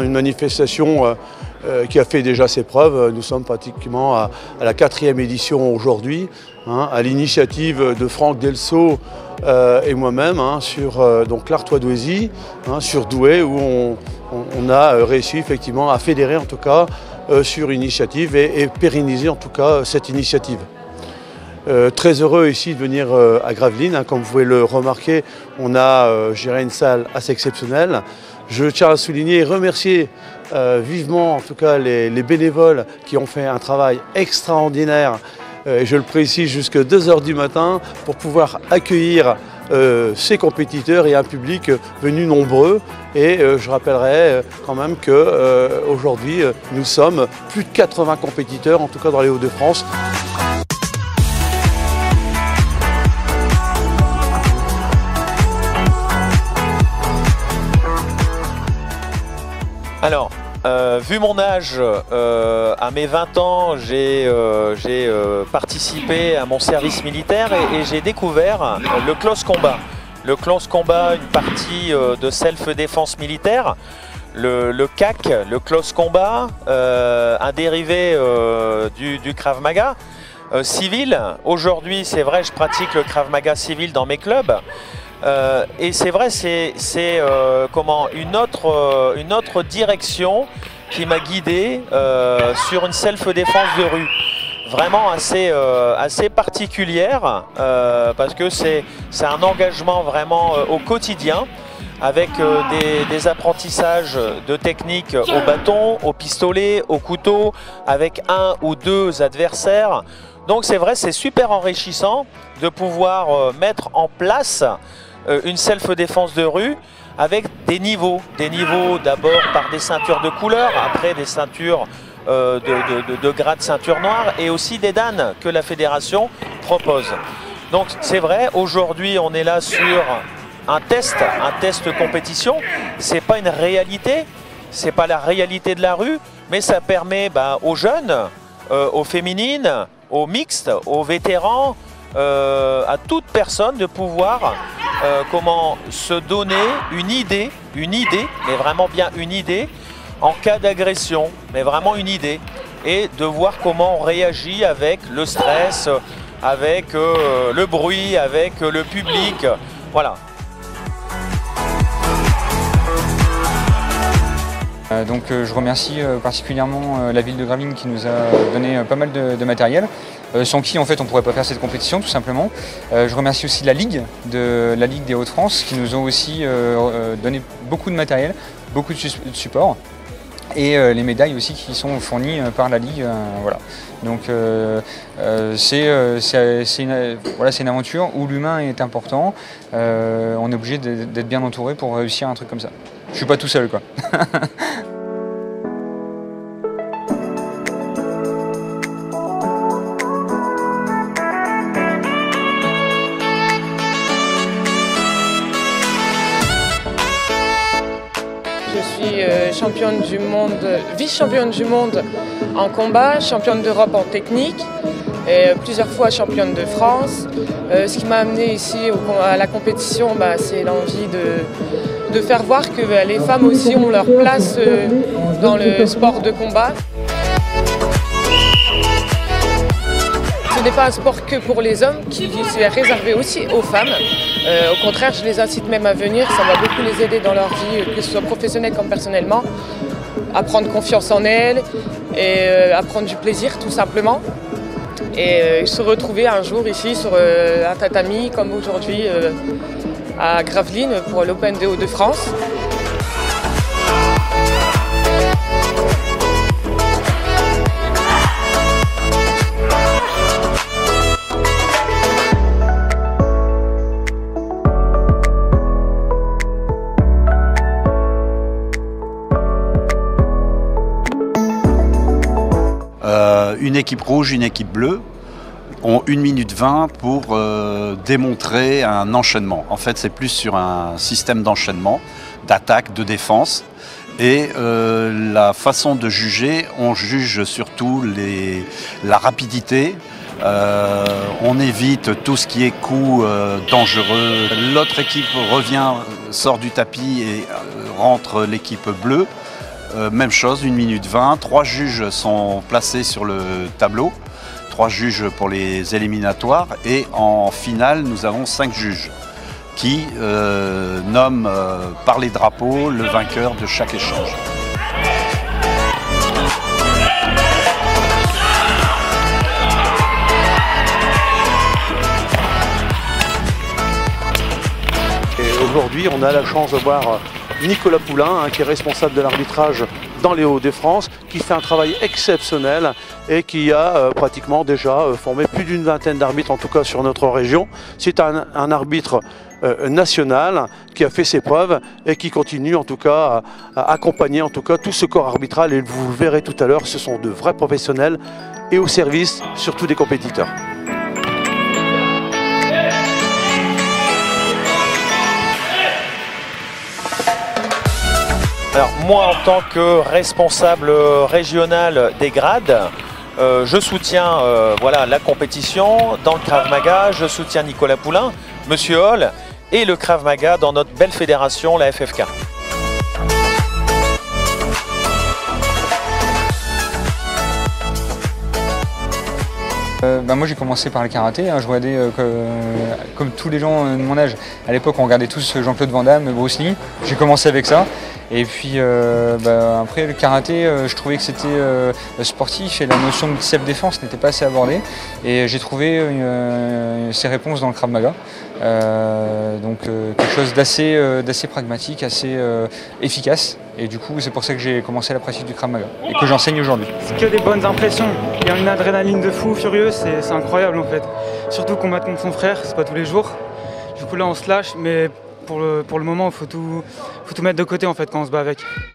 une manifestation qui a fait déjà ses preuves. Nous sommes pratiquement à la 4e édition aujourd'hui, à l'initiative de Franck Delceau et moi-même sur donc l'Artois d'Oisy, sur Douai, où on a réussi effectivement à fédérer en tout cas sur initiative et pérenniser en tout cas cette initiative. Très heureux ici de venir à Gravelines, comme vous pouvez le remarquer, on a géré une salle assez exceptionnelle. Je tiens à souligner et remercier vivement en tout cas les bénévoles qui ont fait un travail extraordinaire, et je le précise jusqu'à 2 h du matin, pour pouvoir accueillir ces compétiteurs et un public venu nombreux. Et je rappellerai quand même qu'aujourd'hui nous sommes plus de 80 compétiteurs, en tout cas dans les Hauts-de-France. Alors, vu mon âge, à mes 20 ans, j'ai participé à mon service militaire et j'ai découvert le close combat. Le close combat, une partie de self-défense militaire. Le CAC, le close combat, un dérivé du Krav Maga civil. Aujourd'hui, c'est vrai, je pratique le Krav Maga civil dans mes clubs. Et c'est vrai, c'est une autre direction qui m'a guidé sur une self-défense de rue. Vraiment assez particulière, parce que c'est un engagement vraiment au quotidien, avec des apprentissages de techniques au bâton, au pistolet, au couteau, avec 1 ou 2 adversaires. Donc c'est vrai, c'est super enrichissant de pouvoir mettre en place une self-défense de rue avec des niveaux d'abord par des ceintures de couleur, après des ceintures de grade ceinture noire, et aussi des danes que la fédération propose. Donc c'est vrai, aujourd'hui on est là sur un test compétition. C'est pas une réalité, c'est pas la réalité de la rue, mais ça permet aux jeunes, aux féminines, aux mixtes, aux vétérans, à toute personne de pouvoir comment se donner une idée, mais vraiment bien une idée, en cas d'agression, mais vraiment une idée, et de voir comment on réagit avec le stress, avec le bruit, avec le public, voilà. Donc je remercie particulièrement la ville de Gravelines qui nous a donné pas mal de matériel, sans qui en fait on ne pourrait pas faire cette compétition tout simplement. Je remercie aussi la Ligue des Hauts-de-France qui nous ont aussi donné beaucoup de matériel, beaucoup de support, et les médailles aussi qui sont fournies par la Ligue. Voilà. Donc c'est une aventure où l'humain est important. On est obligé d'être bien entouré pour réussir un truc comme ça. Je suis pas tout seul, quoi. Je suis championne du monde, vice-championne du monde en combat, championne d'Europe en technique et plusieurs fois championne de France. Ce qui m'a amenée ici à la compétition, c'est l'envie de faire voir que les femmes aussi ont leur place dans le sport de combat. Ce n'est pas un sport que pour les hommes, qui est réservé aussi aux femmes. Au contraire, je les incite même à venir, ça va beaucoup les aider dans leur vie, que ce soit professionnelle comme personnellement, à prendre confiance en elles et à prendre du plaisir tout simplement. Et se retrouver un jour ici sur un tatami comme aujourd'hui à Gravelines pour l'Open des Hauts-de-France. Une équipe rouge, une équipe bleue ont 1 minute 20 pour démontrer un enchaînement. En fait, c'est plus sur un système d'enchaînement, d'attaque, de défense. Et la façon de juger, on juge surtout la rapidité. On évite tout ce qui est coup dangereux. L'autre équipe revient, sort du tapis et rentre l'équipe bleue. même chose, 1 minute 20. 3 juges sont placés sur le tableau. 3 juges pour les éliminatoires. Et en finale, nous avons 5 juges qui nomment par les drapeaux le vainqueur de chaque échange. Aujourd'hui, on a la chance de voir Nicolas Poulain, qui est responsable de l'arbitrage dans les Hauts-de-France, qui fait un travail exceptionnel et qui a pratiquement déjà formé plus d'une vingtaine d'arbitres, en tout cas sur notre région. C'est un arbitre national qui a fait ses preuves et qui continue en tout cas à accompagner en tout cas tout ce corps arbitral, et vous le verrez tout à l'heure, ce sont de vrais professionnels et au service surtout des compétiteurs. Alors moi, en tant que responsable régional des grades, je soutiens voilà, la compétition dans le Krav Maga, je soutiens Nicolas Poulain, Monsieur Hall et le Krav Maga dans notre belle fédération, la FFK. Moi j'ai commencé par le karaté, hein. Je regardais comme tous les gens de mon âge. À l'époque on regardait tous Jean-Claude Van Damme, Bruce Lee. J'ai commencé avec ça. Et puis après le karaté, je trouvais que c'était sportif et la notion de self-défense n'était pas assez abordée. Et j'ai trouvé ces réponses dans le Krav Maga. Quelque chose d'assez pragmatique, assez efficace. Et du coup c'est pour ça que j'ai commencé la pratique du Krav Maga et que j'enseigne aujourd'hui. C'est que des bonnes impressions. Il y a une adrénaline de fou furieux, c'est incroyable en fait. Surtout combattre contre son frère, c'est pas tous les jours. Du coup là on se lâche, mais pour le moment il faut tout mettre de côté en fait quand on se bat avec.